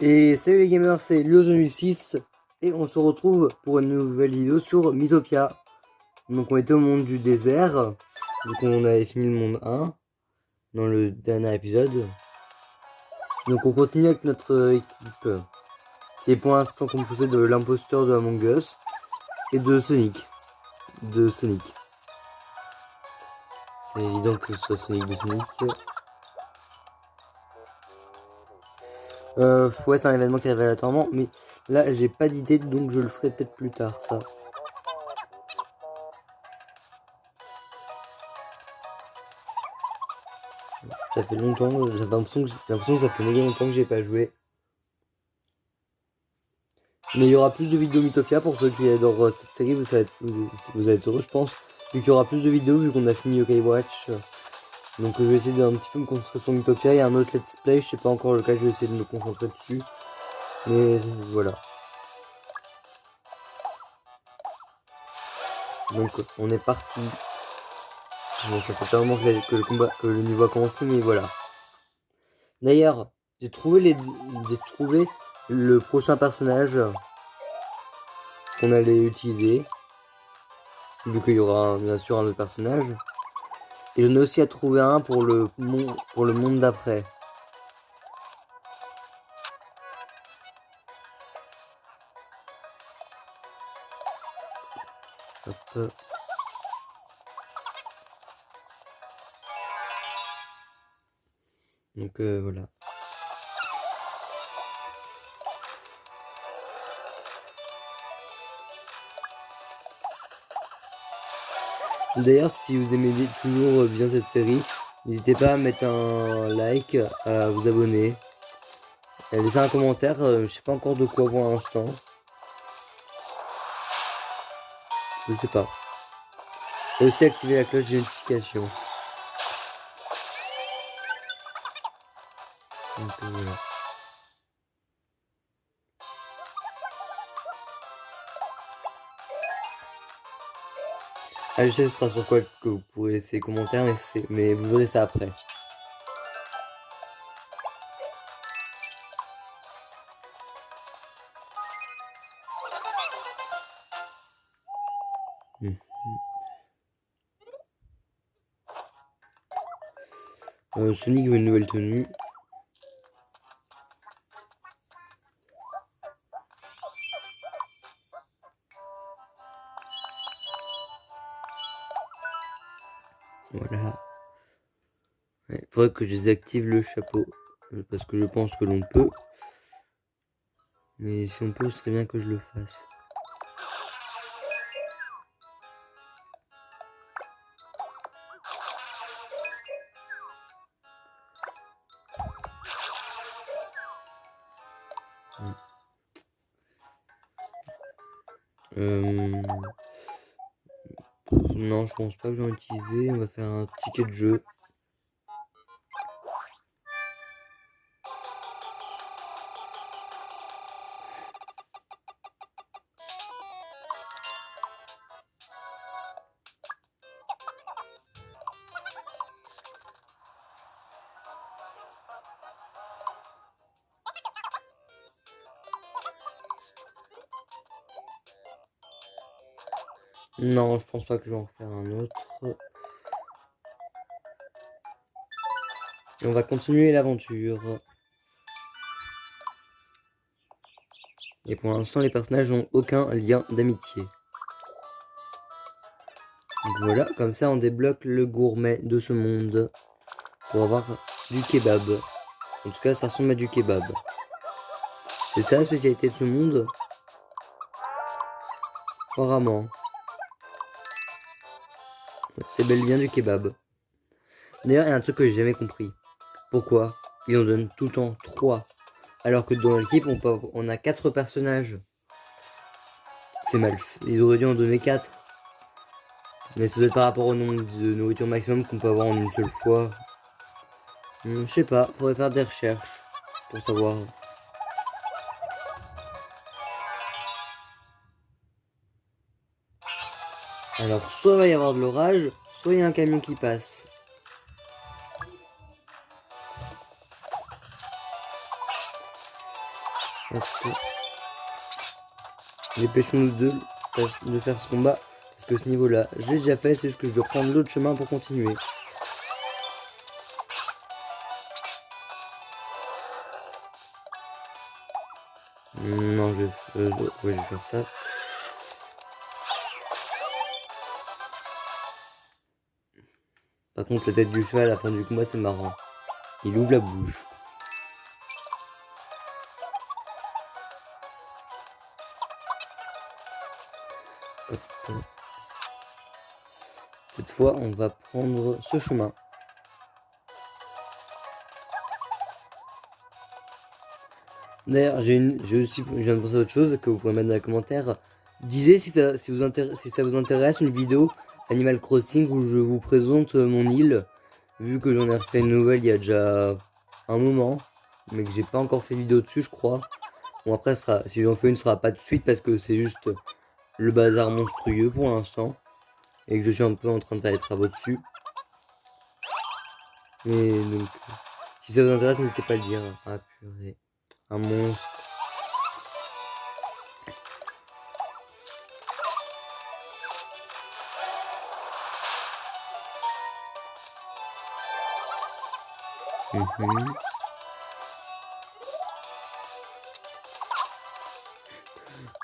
Et salut les gamers, c'est Leo2006 et on se retrouve pour une nouvelle vidéo sur Mythopia. Donc on était au monde du désert, donc on avait fini le monde 1 dans le dernier épisode. Donc on continue avec notre équipe qui est pour l'instant composée de l'imposteur de Among Us et de Sonic. C'est évident que ce soit Sonic de Sonic. Ouais, c'est un événement qui arrive aléatoirement, mais là j'ai pas d'idée, donc je le ferai peut-être plus tard ça. Ça fait longtemps, j'ai l'impression que ça fait méga longtemps que j'ai pas joué. Mais il y aura plus de vidéos Mythopia pour ceux qui adorent cette série, vous allez être heureux je pense. Vu qu'il y aura plus de vidéos vu qu'on a fini Yokai Watch. Donc je vais essayer d'un petit peu me concentrer sur Mythopia. Il y a un autre let's play, je sais pas encore lequel, je vais essayer de me concentrer dessus. Mais voilà. Donc on est parti. Bon, ça fait pas vraiment que le niveau a commencé, mais voilà. D'ailleurs, j'ai trouvé le prochain personnage qu'on allait utiliser. Vu qu'il y aura bien sûr un autre personnage. Et j'en ai aussi à trouver un pour le monde d'après. Hop. Donc voilà. D'ailleurs, si vous aimez toujours bien cette série, n'hésitez pas à mettre un like, à vous abonner, à laisser un commentaire, je sais pas encore de quoi pour l'instant. Je sais pas. Et aussi activer la cloche de notification. Donc voilà. Ah, je sais ce sera sur quoi que vous pourrez laisser des commentaires, mais vous verrez ça après. Sonic veut une nouvelle tenue. Voilà. Ouais, faudrait que je désactive le chapeau. Parce que je pense que l'on peut. Mais si on peut, ce serait bien que je le fasse. Non, je pense pas que j'en ai utilisé. On va faire un ticket de jeu. Non, je pense pas que je vais en refaire un autre. Et on va continuer l'aventure. Et pour l'instant, les personnages n'ont aucun lien d'amitié. Donc voilà, comme ça on débloque le gourmet de ce monde. Pour avoir du kebab. En tout cas, ça ressemble à du kebab. C'est ça la spécialité de ce monde? Apparemment. C'est bel et bien du kebab. D'ailleurs, il y a un truc que j'ai jamais compris. Pourquoi ils en donnent tout le temps 3 alors que dans l'équipe on a 4 personnages? C'est mal fait. Ils auraient dû en donner 4. Mais ça doit être par rapport au nombre de nourriture maximum qu'on peut avoir en une seule fois. Je sais pas, faudrait faire des recherches pour savoir. Alors soit il va y avoir de l'orage, soit il y a un camion qui passe. Hop. Dépêchons-nous de faire ce combat. Parce que ce niveau-là, je l'ai déjà fait. C'est juste que je dois prendre l'autre chemin pour continuer. Non, ouais, je vais faire ça. Par contre, la tête du cheval à la fin du combat, c'est marrant. Il ouvre la bouche. Hop. Cette fois, on va prendre ce chemin. D'ailleurs, je viens de penser à autre chose que vous pouvez mettre dans les commentaires. Disez si ça vous intéresse une vidéo Animal Crossing où je vous présente mon île. Vu que j'en ai refait une nouvelle il y a déjà un moment, mais que j'ai pas encore fait de vidéo dessus, je crois. Bon, après, si j'en fais une, ce sera pas tout de suite parce que c'est juste le bazar monstrueux pour l'instant. Et que je suis un peu en train de faire les travaux dessus. Mais donc, si ça vous intéresse, n'hésitez pas à le dire. Ah purée, un monstre.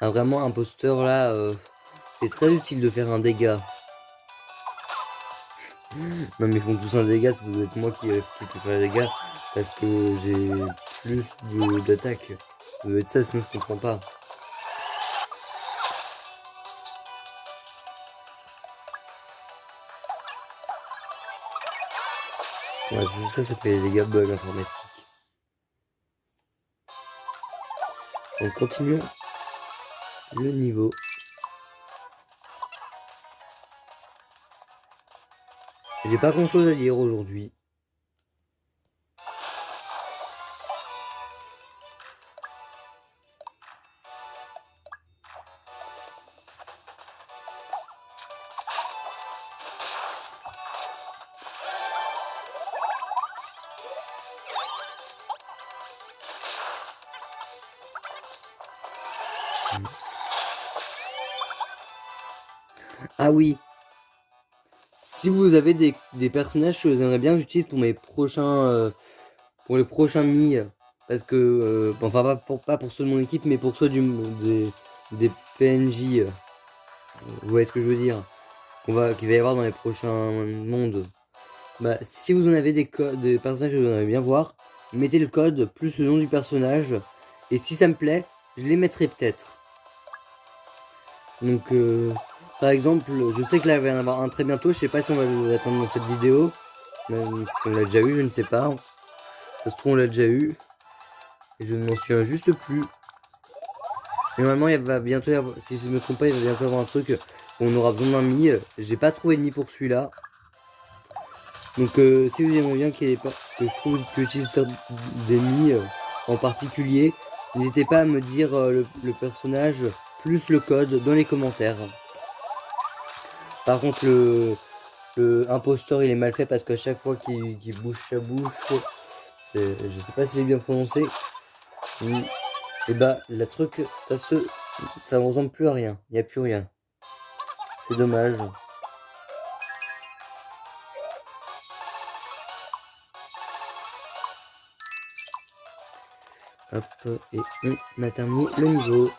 Ah, vraiment, imposteur là, c'est très utile de faire un dégât. Non, mais ils font tous un dégât, ça doit être moi qui peux faire les dégâts. Parce que j'ai plus d'attaque. Ça doit être ça, sinon je comprends pas. Ouais, ça fait des dégâts bug informatiques. Donc continuons le niveau. J'ai pas grand chose à dire aujourd'hui. Ah oui, si vous avez des personnages que vous aimeriez bien que j'utilise pour mes prochains pour les prochains Mi, parce que enfin pas pour ceux de mon équipe, mais pour ceux des PNJ, vous voyez ce que je veux dire, qu'il va y avoir dans les prochains mondes. Bah, si vous en avez des personnages que vous aimeriez bien voir, mettez le code plus le nom du personnage, et si ça me plaît, je les mettrai peut-être. Donc par exemple, je sais que là il va y en avoir un très bientôt, je sais pas si on va l'attendre dans cette vidéo, même si on l'a déjà eu, je ne sais pas. Ça se trouve on l'a déjà eu, et je ne m'en souviens juste plus. Et normalement il va bientôt y avoir, si je ne me trompe pas, il va bientôt y avoir un truc où on aura besoin d'un Mi. J'ai pas trouvé de Mi pour celui-là. Donc si vous aimeriez bien qu'il y ait pas, que je trouve que j'utilise des Mi en particulier, n'hésitez pas à me dire le personnage plus le code dans les commentaires. Par contre le imposteur il est mal fait parce qu'à chaque fois qu'il bouge sa bouche, je sais pas si j'ai bien prononcé. Et bah la truc ça ne ressemble plus à rien, il n'y a plus rien. C'est dommage. Hop, et on a terminé le niveau.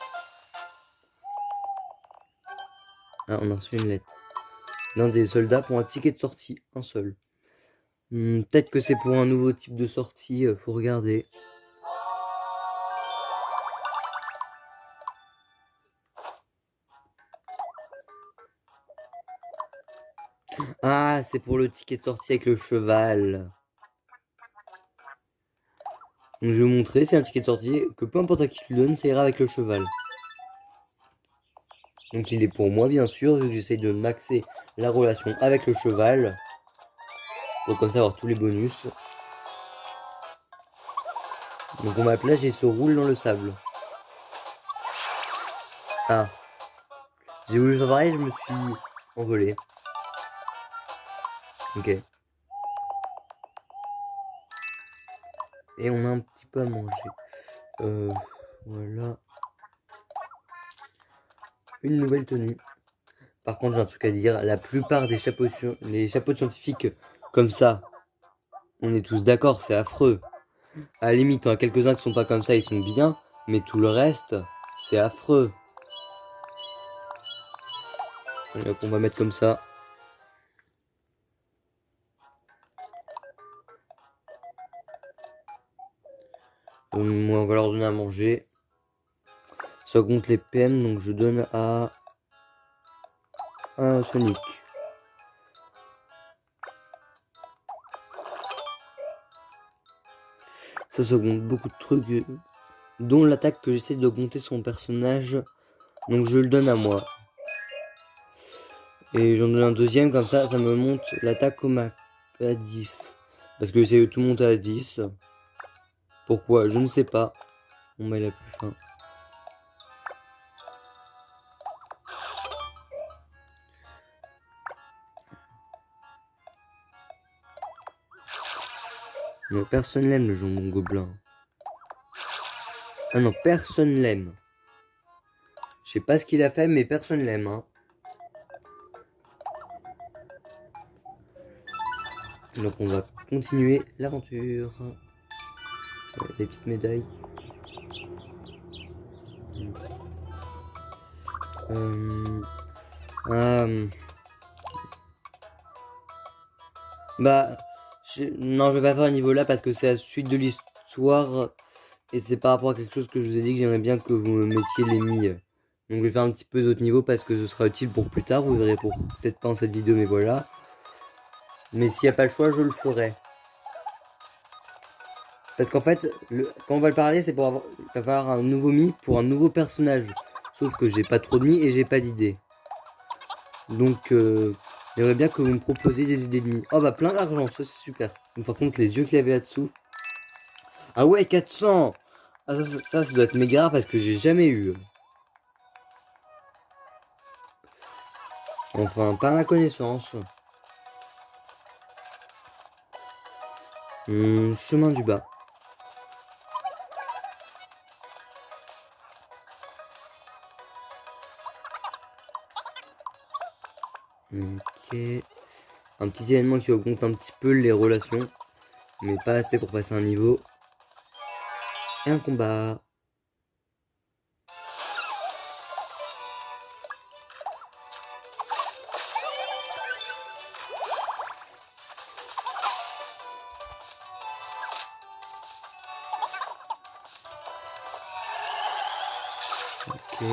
Ah, on a reçu une lettre. L'un des soldats pour un ticket de sortie, un seul. Peut-être que c'est pour un nouveau type de sortie, faut regarder. Ah, c'est pour le ticket de sortie avec le cheval. Donc je vais vous montrer, c'est un ticket de sortie que peu importe à qui tu le donnes, ça ira avec le cheval. Donc il est pour moi bien sûr, vu que j'essaye de maxer la relation avec le cheval. Pour comme ça avoir tous les bonus. Donc on ma plage et se roule dans le sable. Ah. J'ai voulu faire pareil, je me suis envolé. Ok. Et on a un petit peu à manger. Voilà. Une nouvelle tenue. Par contre, j'ai un truc à dire. La plupart des chapeaux, les chapeaux de scientifiques comme ça, on est tous d'accord, c'est affreux. À la limite, il y en a quelques-uns qui sont pas comme ça, ils sont bien. Mais tout le reste, c'est affreux. Allez, hop, on va mettre comme ça. On va leur donner à manger. Ça compte les PM, donc je donne à un Sonic. Ça seconde beaucoup de trucs, dont l'attaque que j'essaie d'augmenter son personnage. Donc je le donne à moi. Et j'en donne un deuxième, comme ça me monte l'attaque au max à 10. Parce que j'essaie de tout monter à 10. Pourquoi? Je ne sais pas. Bon bah il a plus faim. Mais personne l'aime le jambon gobelin. Ah non, personne l'aime. Je sais pas ce qu'il a fait, mais personne l'aime, hein. Donc on va continuer l'aventure. Des petites médailles. Bah, non, je vais pas faire un niveau là parce que c'est la suite de l'histoire. Et c'est par rapport à quelque chose que je vous ai dit que j'aimerais bien que vous me mettiez les milles. Donc je vais faire un petit peu d'autres niveaux parce que ce sera utile pour plus tard. Vous verrez pour peut-être pas dans cette vidéo, mais voilà. Mais s'il n'y a pas le choix, je le ferai. Parce qu'en fait, quand on va le parler, c'est pour avoir un nouveau mi pour un nouveau personnage. Sauf que j'ai pas trop de mi et j'ai pas d'idées. Donc, j'aimerais bien que vous me proposiez des idées de mi. Oh bah plein d'argent, ça c'est super. Donc, par contre, les yeux qu'il y avait là-dessous. Ah ouais, 400. Ah, ça doit être méga rare parce que j'ai jamais eu. Enfin, pas à ma connaissance. Chemin du bas. Ok. Un petit événement qui augmente un petit peu les relations. Mais pas assez pour passer un niveau. Et un combat. Ok.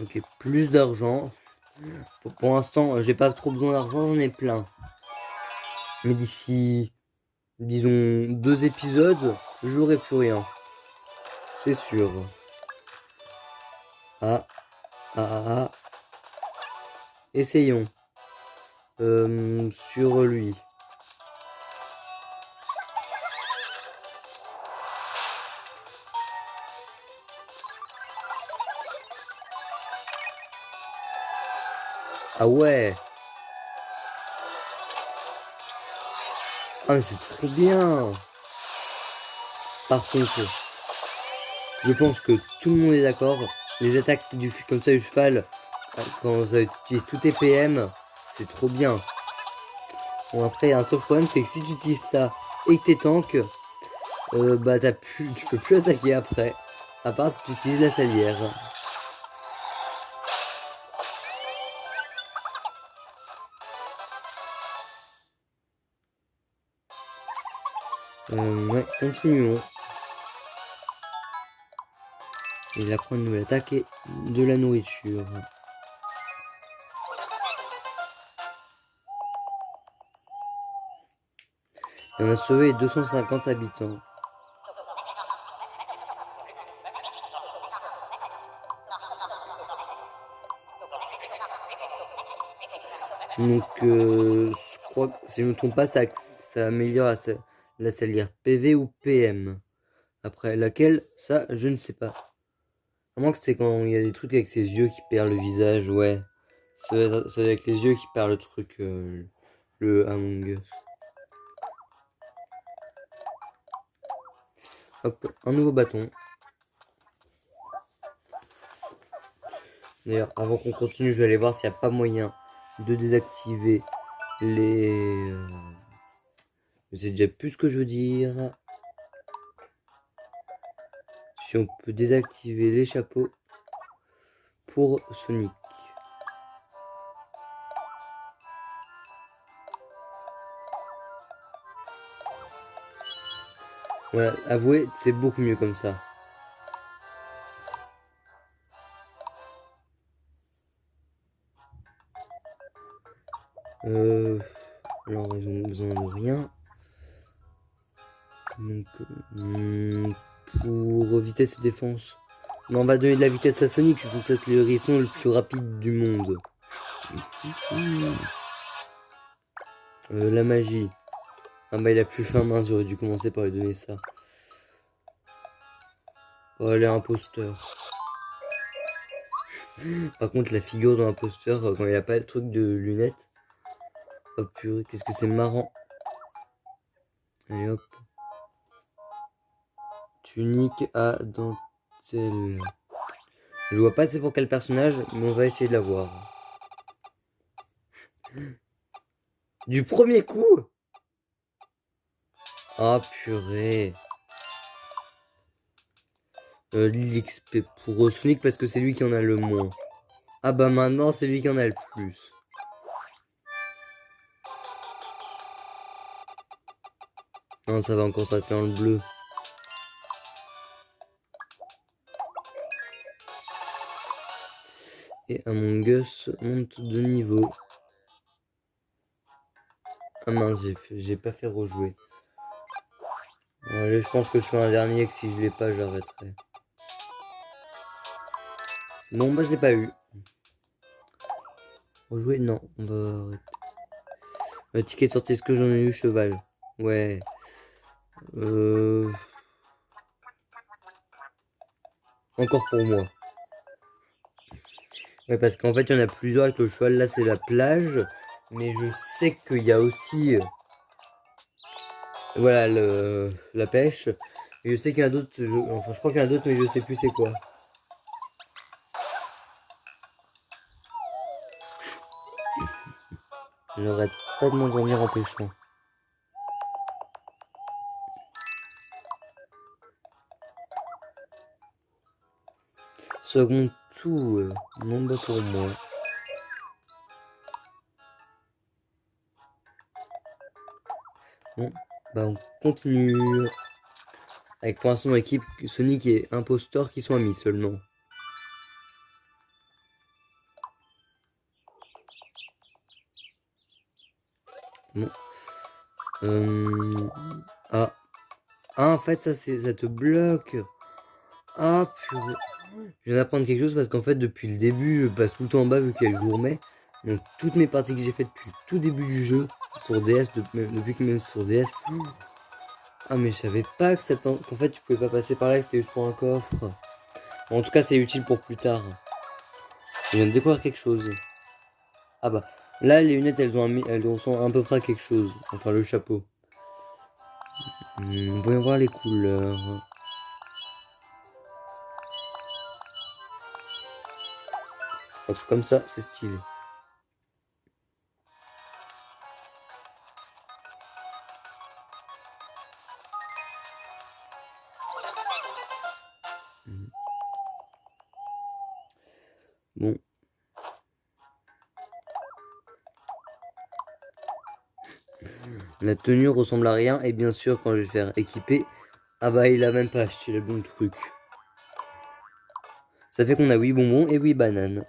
Ok, plus d'argent. Pour l'instant, j'ai pas trop besoin d'argent, j'en ai plein. Mais d'ici, disons, 2 épisodes, j'aurai plus rien. C'est sûr. Ah, ah, ah, ah. Essayons. Sur lui. Ah ouais. Ah mais c'est trop bien. Par contre, je pense que tout le monde est d'accord. Les attaques comme ça du cheval, quand ça utilise tous tes PM, c'est trop bien. Bon après, il y a un seul problème, c'est que si tu utilises ça et que t'es tank, bah tu peux plus attaquer après. À part si tu utilises la salière. Ouais, continuons. Il apprend une nouvelle attaque et de la nourriture. Et on a sauvé 250 habitants. Donc, je crois que si je ne me trompe pas, ça améliore la salière PV ou PM. Après, laquelle, ça, je ne sais pas. À moins que c'est quand il y a des trucs avec ses yeux qui perdent le visage, ouais. C'est avec les yeux qui perd le truc, le Among Us. Hop, un nouveau bâton. D'ailleurs, avant qu'on continue, je vais aller voir s'il n'y a pas moyen de désactiver les... Je sais déjà plus ce que je veux dire. Si on peut désactiver les chapeaux pour Sonic. Voilà, avouez, c'est beaucoup mieux comme ça. Alors, ils ont besoin de rien. Donc, pour vitesse et défense. Non, on va donner de la vitesse à Sonic, c'est censé être le hérisson le plus rapide du monde. La magie. Ah bah il a plus faim, mince, j'aurais dû commencer par lui donner ça. Oh, elle est imposteur. Par contre, la figure d'un imposteur, quand il a pas le truc de lunettes. Oh purée, qu'est-ce que c'est marrant. Allez hop. Tunique à dentelle. Je vois pas c'est pour quel personnage, mais on va essayer de la voir. Du premier coup! Ah purée. L'XP pour Sonic parce que c'est lui qui en a le moins. Ah bah maintenant c'est lui qui en a le plus. Non, ça va encore s'atteindre dans le bleu. Et Among Us monte de niveau. Ah mince, j'ai pas fait rejouer. Bon, allez, je pense que je fais un dernier que si je l'ai pas, j'arrêterai. Bon bah je l'ai pas eu. Rejouer, non, on va arrêter. Le ticket de sortie, est-ce que j'en ai eu cheval? Ouais. Encore pour moi. Ouais, parce qu'en fait, il y en a plusieurs avec le cheval. Là, c'est la plage. Mais je sais qu'il y a aussi... voilà, la pêche. Et je sais qu'il y en a d'autres. Enfin, je crois qu'il y en a d'autres, mais je sais plus c'est quoi. Je n'arrête pas de m'endormir en pêchant. Second tout, non bah pour moi. Bon, bah on continue. Avec pour l'instant l'équipe Sonic et Impostor qui sont amis seulement. Bon. Ah. Ah en fait ça te bloque. Ah purée. Je viens d'apprendre quelque chose parce qu'en fait depuis le début je passe tout le temps en bas vu qu'il y a le gourmet. Donc toutes mes parties que j'ai faites depuis le tout début du jeu sur DS, depuis que même sur DS. Ah mais je savais pas que qu'en fait tu pouvais pas passer par là, que c'était juste pour un coffre. Bon, en tout cas c'est utile pour plus tard. Je viens de découvrir quelque chose. Ah bah là les lunettes elles ressemblent à peu près à quelque chose. Enfin le chapeau. Voyons voir les couleurs. Hop, comme ça c'est stylé. Bon. La tenue ressemble à rien et bien sûr quand je vais faire équiper, ah bah il a même pas acheté le bon truc. Ça fait qu'on a 8 bonbons et 8 bananes.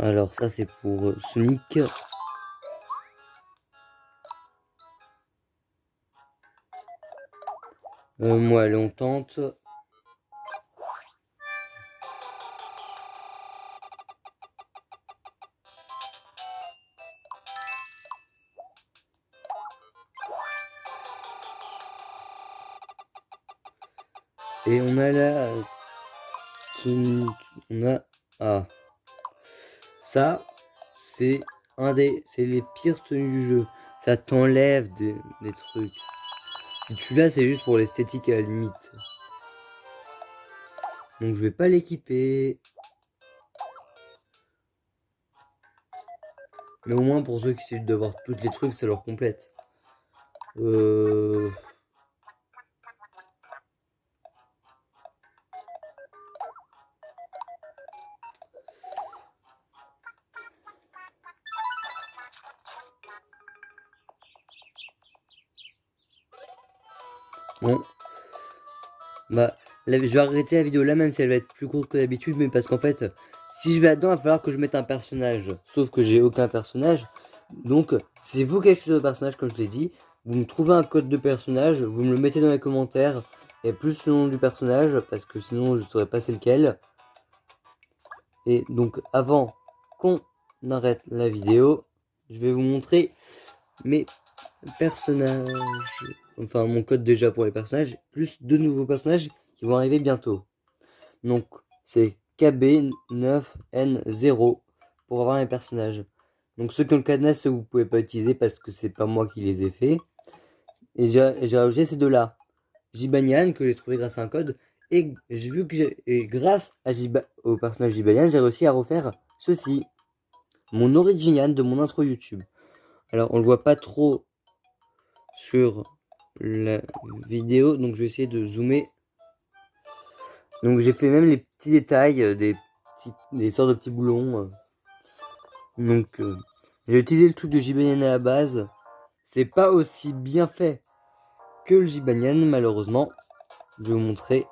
Alors ça c'est pour Sonic. Moi, allez, on tente. Et on a là... On a... Ah. Ça, c'est c'est les pires tenues du jeu. Ça t'enlève des trucs. Si tu l'as, c'est juste pour l'esthétique à la limite. Donc je vais pas l'équiper. Mais au moins pour ceux qui essaient d'avoir tous les trucs, ça leur complète. Bon. Bah, je vais arrêter la vidéo là, même si elle va être plus courte que d'habitude. Mais parce qu'en fait, si je vais là-dedans, il va falloir que je mette un personnage. Sauf que j'ai aucun personnage. Donc, c'est vous qui avez choisi le personnage, comme je l'ai dit. Vous me trouvez un code de personnage, vous me le mettez dans les commentaires. Et plus le nom du personnage, parce que sinon je ne saurais pas c'est lequel. Et donc, avant qu'on arrête la vidéo, je vais vous montrer mes personnages. Enfin, mon code déjà pour les personnages, plus deux nouveaux personnages qui vont arriver bientôt. Donc, c'est KB9N0 pour avoir mes personnages. Donc, ceux qui ont le cadenas, vous pouvez pas utiliser parce que c'est pas moi qui les ai fait. Et j'ai rajouté ces deux-là. Jibanian, que j'ai trouvé grâce à un code. Et j'ai vu que grâce à au personnage Jibanian, j'ai réussi à refaire ceci. Mon Originian de mon intro YouTube. Alors, on le voit pas trop sur la vidéo, donc je vais essayer de zoomer. Donc j'ai fait même les petits détails, des sortes de petits boulons. Donc j'ai utilisé le truc de Jibanian à la base. C'est pas aussi bien fait que le Jibanian, malheureusement. Je vais vous montrer.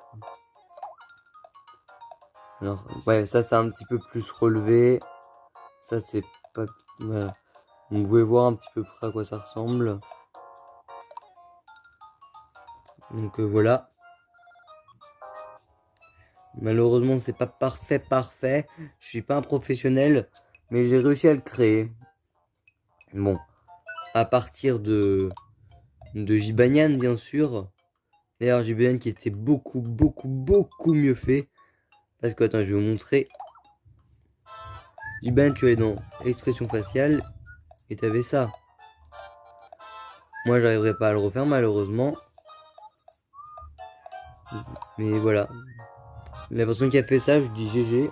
Alors, ouais, ça c'est un petit peu plus relevé. Ça c'est pas... Voilà. Vous pouvez voir un petit peu près à quoi ça ressemble. Donc voilà. Malheureusement, c'est pas parfait. Je suis pas un professionnel, mais j'ai réussi à le créer. Bon, à partir de Jibanian, bien sûr. D'ailleurs, Jibanian qui était beaucoup mieux fait. Parce que, attends, je vais vous montrer. Jibanian, tu allais dans expression faciale et tu avais ça. Moi, j'arriverai pas à le refaire, malheureusement. Mais voilà. La personne qui a fait ça, je dis GG.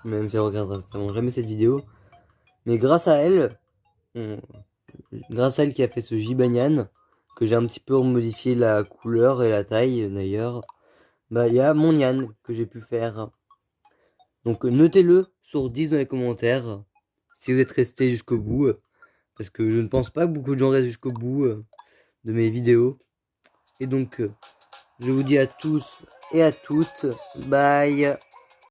Même si elle regardera certainement jamais cette vidéo. Mais grâce à elle, qui a fait ce Jibanian, que j'ai un petit peu modifié la couleur et la taille d'ailleurs, bah il y a mon Nian que j'ai pu faire. Donc notez-le sur 10 dans les commentaires si vous êtes resté jusqu'au bout, parce que je ne pense pas que beaucoup de gens restent jusqu'au bout de mes vidéos. Et donc je vous dis à tous et à toutes, bye.